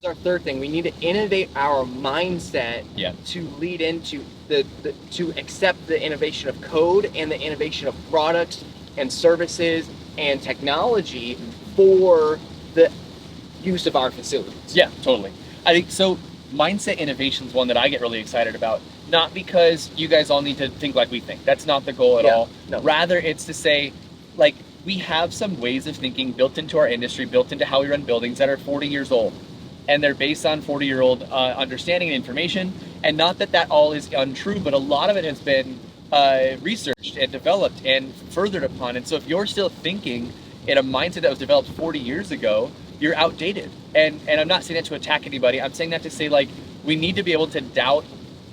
our third thing. We need to innovate our mindset to lead into to accept the innovation of code and the innovation of products and services and technology for the use of our facilities. Yeah, totally. I think so. Mindset innovation is one that I get really excited about. Not because you guys all need to think like we think. That's not the goal at all. No. Rather, it's to say, like, we have some ways of thinking built into our industry, built into how we run buildings that are 40 years old. And they're based on 40-year-old understanding and information. And not that that all is untrue, but a lot of it has been researched and developed and furthered upon. And so if you're still thinking in a mindset that was developed 40 years ago, you're outdated. And I'm not saying that to attack anybody. I'm saying that to say, like, we need to be able to doubt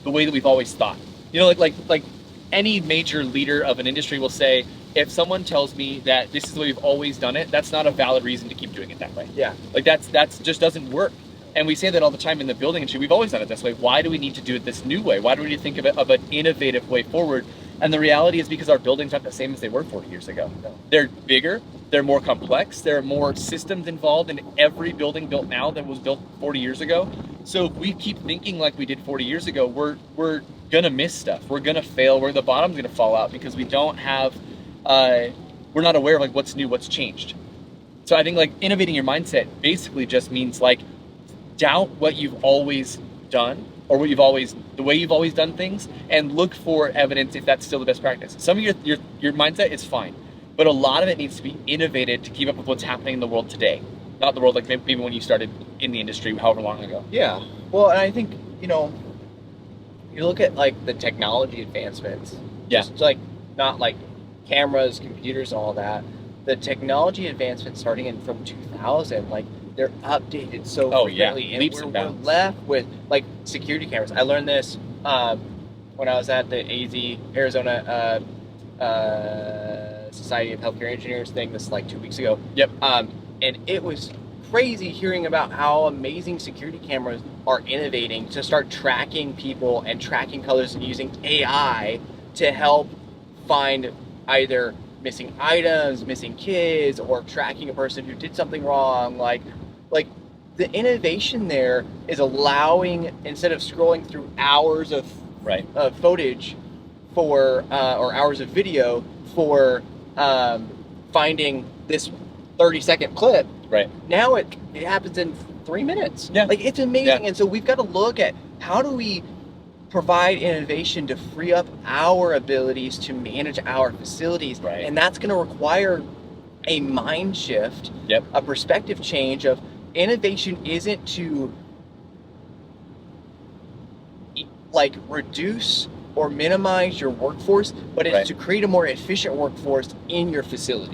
the way that we've always thought. You know, like any major leader of an industry will say, if someone tells me that this is the way we've always done it, that's not a valid reason to keep doing it that way. Yeah. Like that's just doesn't work. And we say that all the time in the building industry. We've always done it this way. Why do we need to do it this new way? Why do we need to think of an innovative way forward? And the reality is because our buildings aren't the same as they were 40 years ago. They're bigger, they're more complex, there are more systems involved in every building built now than was built 40 years ago. So if we keep thinking like we did 40 years ago, we're gonna miss stuff. We're gonna fail, the bottom's gonna fall out because we don't have, we're not aware of like what's new, what's changed. So I think like innovating your mindset basically just means like doubt what you've always done or the way you've always done things, and look for evidence if that's still the best practice. Some of your mindset is fine, but a lot of it needs to be innovated to keep up with what's happening in the world today, not the world like maybe when you started in the industry however long ago. Yeah. Well, and I think, you know, you look at like the technology advancements. Yeah. Just like not like cameras, computers, and all that. The technology advancements starting from 2000, like they're updated so frequently, and we're left with like security cameras. I learned this when I was at the AZ Arizona Society of Healthcare Engineers thing. This like 2 weeks ago. Yep. And it was crazy hearing about how amazing security cameras are innovating to start tracking people and tracking colors and using AI to help find either missing items, missing kids, or tracking a person who did something wrong. Like the innovation there is allowing, instead of scrolling through hours of footage for or hours of video for finding this 30-second clip. Right. Now it happens in 3 minutes. Yeah. Like it's amazing. Yeah. And so we've got to look at how do we provide innovation to free up our abilities to manage our facilities. Right. And that's going to require a mind shift, a perspective change of innovation isn't to like reduce or minimize your workforce, but it's to create a more efficient workforce in your facility.